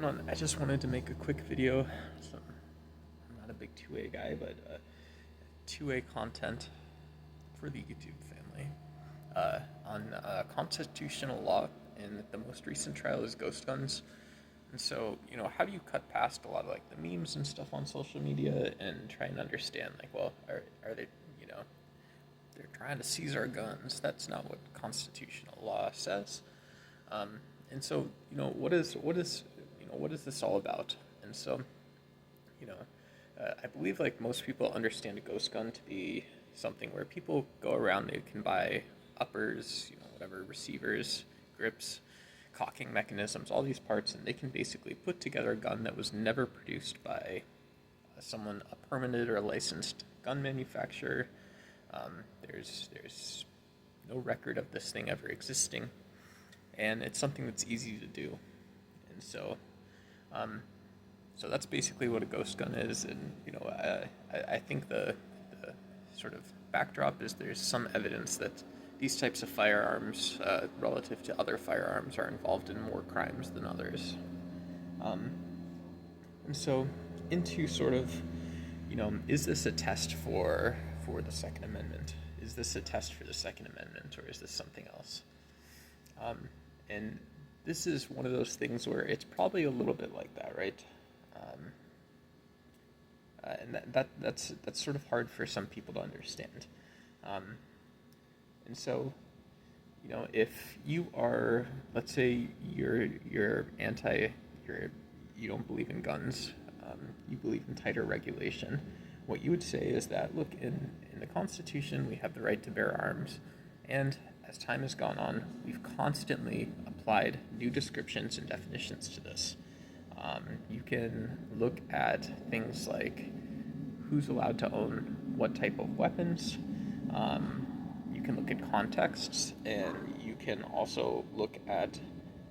I just wanted to make a quick video. I'm not a big 2A guy, but 2A content for the YouTube family on constitutional law, and the most recent trial is ghost guns. And so, how do you cut past a lot of like the memes and stuff on social media and try and understand like, well, are they, they're trying to seize our guns? That's not what constitutional law says. And so, what is this all about? And so, you know, I believe like most people understand a ghost gun to be something where people go around, they can buy uppers, whatever, receivers, grips, cocking mechanisms, all these parts, and they can basically put together a gun that was never produced by a permitted or licensed gun manufacturer. There's no record of this thing ever existing, and it's something that's easy to do. And so that's basically what a ghost gun is. And I think the sort of backdrop is there's some evidence that these types of firearms, relative to other firearms, are involved in more crimes than others. And so into sort of, is this a test for the Second Amendment? Is this a test for the Second Amendment, or is this something else? And this is one of those things where it's probably a little bit like that, right? And that's sort of hard for some people to understand. And so, if you are, let's say you're you don't believe in guns, you believe in tighter regulation, what you would say is that, look, in the Constitution, we have the right to bear arms, and as time has gone on, we've constantly applied new descriptions and definitions to this. You can look at things like who's allowed to own what type of weapons. You can look at contexts, and you can also look at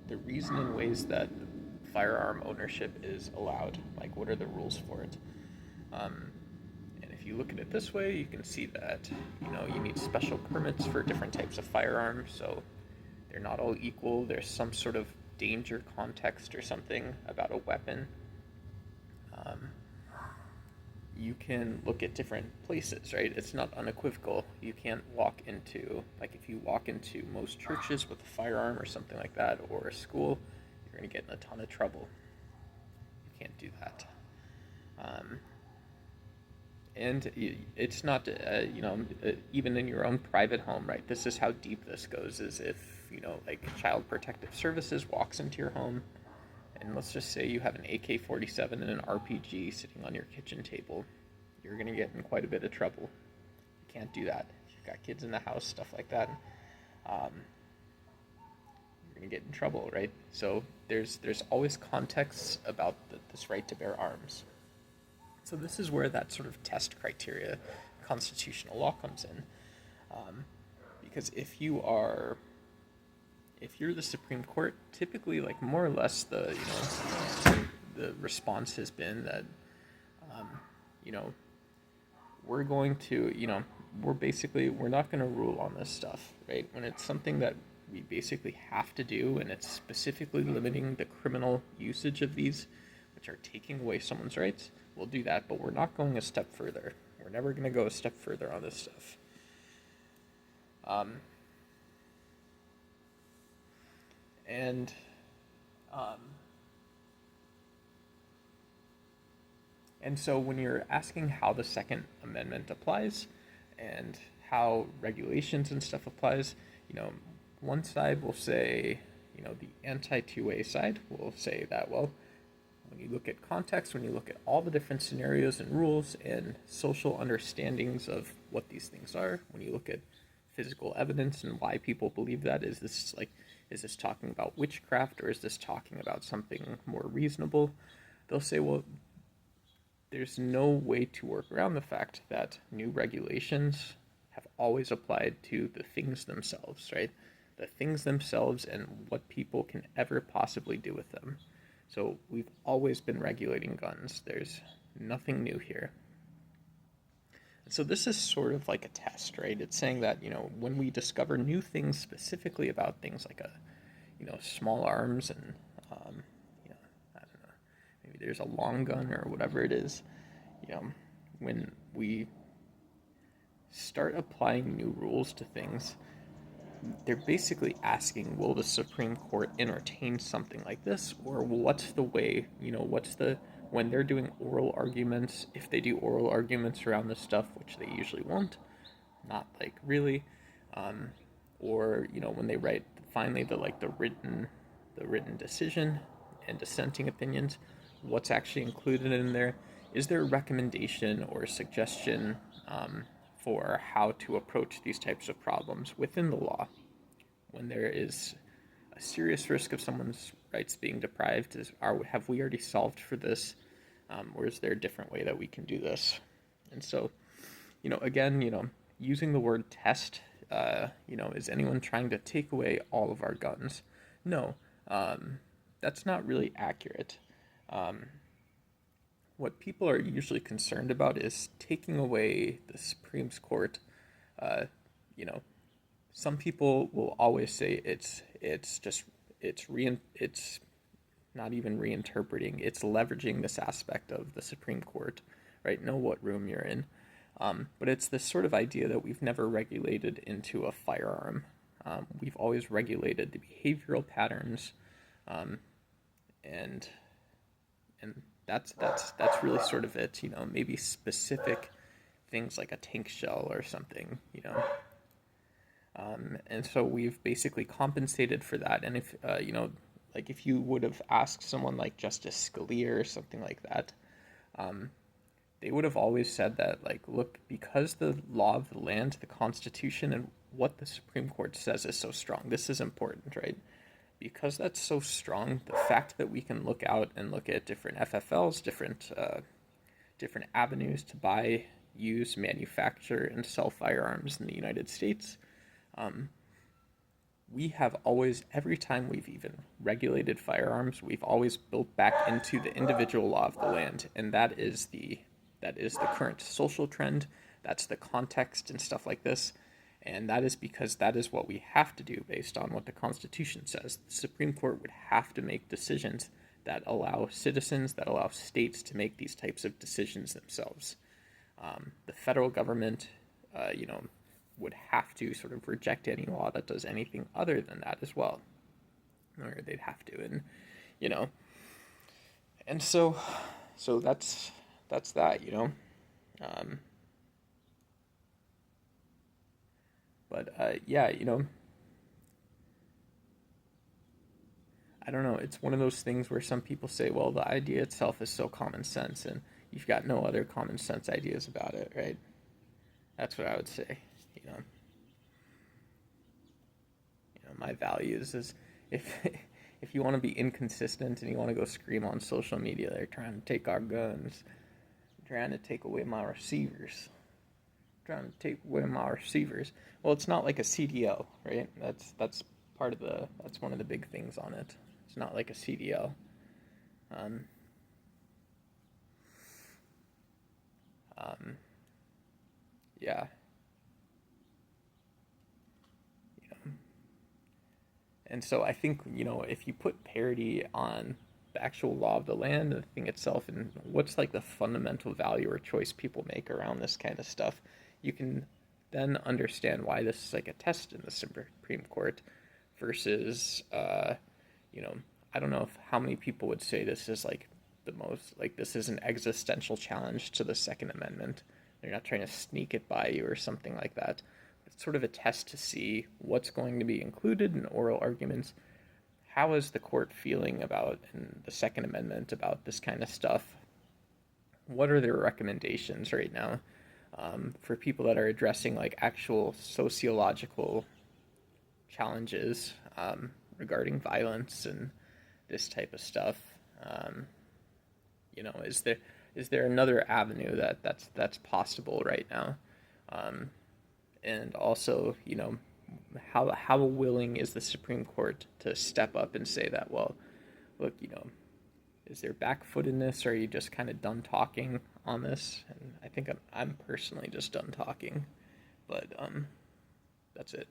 the reason and ways that firearm ownership is allowed. Like, what are the rules for it? And if you look at it this way, you can see that, you need special permits for different types of firearms, so they're not all equal. There's some sort of danger context or something about a weapon. You can look at different places, right? It's not unequivocal. You can't walk into, like, if you walk into most churches with a firearm or something like that, or a school, you're going to get in a ton of trouble. You can't do that. And it's not, even in your own private home, right? This is how deep this goes, is if, like Child Protective Services walks into your home, and let's just say you have an AK-47 and an RPG sitting on your kitchen table, you're going to get in quite a bit of trouble. You can't do that. If you've got kids in the house, stuff like that, you're going to get in trouble, right? So there's always contexts about this right to bear arms. So this is where that sort of test criteria, constitutional law, comes in. Because if you're the Supreme Court, typically, like, more or less the response has been that, we're going to, we're not going to rule on this stuff, right? When it's something that we basically have to do, and it's specifically limiting the criminal usage of these, which are taking away someone's rights, we'll do that, but we're not going a step further. We're never going to go a step further on this stuff. And so when you're asking how the Second Amendment applies and how regulations and stuff applies, one side will say, the anti-2A side will say that, well, when you look at context, when you look at all the different scenarios and rules and social understandings of what these things are, when you look at physical evidence and why people believe that, is this talking about witchcraft, or is this talking about something more reasonable? They'll say, well, there's no way to work around the fact that new regulations have always applied to the things themselves, right? The things themselves and what people can ever possibly do with them. So we've always been regulating guns. There's nothing new here. So this is sort of like a test, right? It's saying that, when we discover new things specifically about things like small arms and, I don't know, there's a long gun or whatever it is, when we start applying new rules to things, they're basically asking, will the Supreme Court entertain something like this? Or what's the way, when they're doing oral arguments, if they do oral arguments around this stuff, which they usually won't, not like really, or, when they write finally the written decision and dissenting opinions, what's actually included in there? Is there a recommendation or a suggestion for how to approach these types of problems within the law? When there is a serious risk of someone's rights being deprived, have we already solved for this? Or is there a different way that we can do this? And so, again, using the word test, is anyone trying to take away all of our guns? No, that's not really accurate. What people are usually concerned about is taking away the Supreme Court. Some people will always say it's not even reinterpreting. It's leveraging this aspect of the Supreme Court, right? Know what room you're in. But it's this sort of idea that we've never regulated into a firearm. We've always regulated the behavioral patterns, and that's really sort of it. Maybe specific things like a tank shell or something. And so we've basically compensated for that. And if if you would have asked someone like Justice Scalia or something like that, they would have always said that, look, because the law of the land, the Constitution, and what the Supreme Court says is so strong, this is important, right? Because that's so strong, the fact that we can look out and look at different FFLs, different avenues to buy, use, manufacture, and sell firearms in the United States, we have always, every time we've even regulated firearms, we've always built back into the individual law of the land, and that is the current social trend. That's the context and stuff like this, and that is because that is what we have to do based on what the Constitution says. The Supreme Court would have to make decisions that allow citizens, that allow states to make these types of decisions themselves. The federal government, would have to sort of reject any law that does anything other than that as well, or they'd have to, and so that's that, I don't know, it's one of those things where some people say, well, the idea itself is so common sense, and you've got no other common sense ideas about it, right? That's what I would say. My values is, if you want to be inconsistent and you want to go scream on social media, they're trying to take our guns, trying to take away my receivers, Well, it's not like a CDL, right? That's one of the big things on it. It's not like a CDL. Yeah. And so I think, if you put parity on the actual law of the land, the thing itself, and what's like the fundamental value or choice people make around this kind of stuff, you can then understand why this is like a test in the Supreme Court versus, I don't know how many people would say this is like this is an existential challenge to the Second Amendment. They're not trying to sneak it by you or something like that. It's sort of a test to see what's going to be included in oral arguments. How is the court feeling about, in the Second Amendment, about this kind of stuff? What are their recommendations right now for people that are addressing like actual sociological challenges regarding violence and this type of stuff? Is there another avenue that's possible right now? And also, how willing is the Supreme Court to step up and say that, well, look, is there backfootedness, or are you just kind of done talking on this? And I think I'm personally just done talking, but that's it.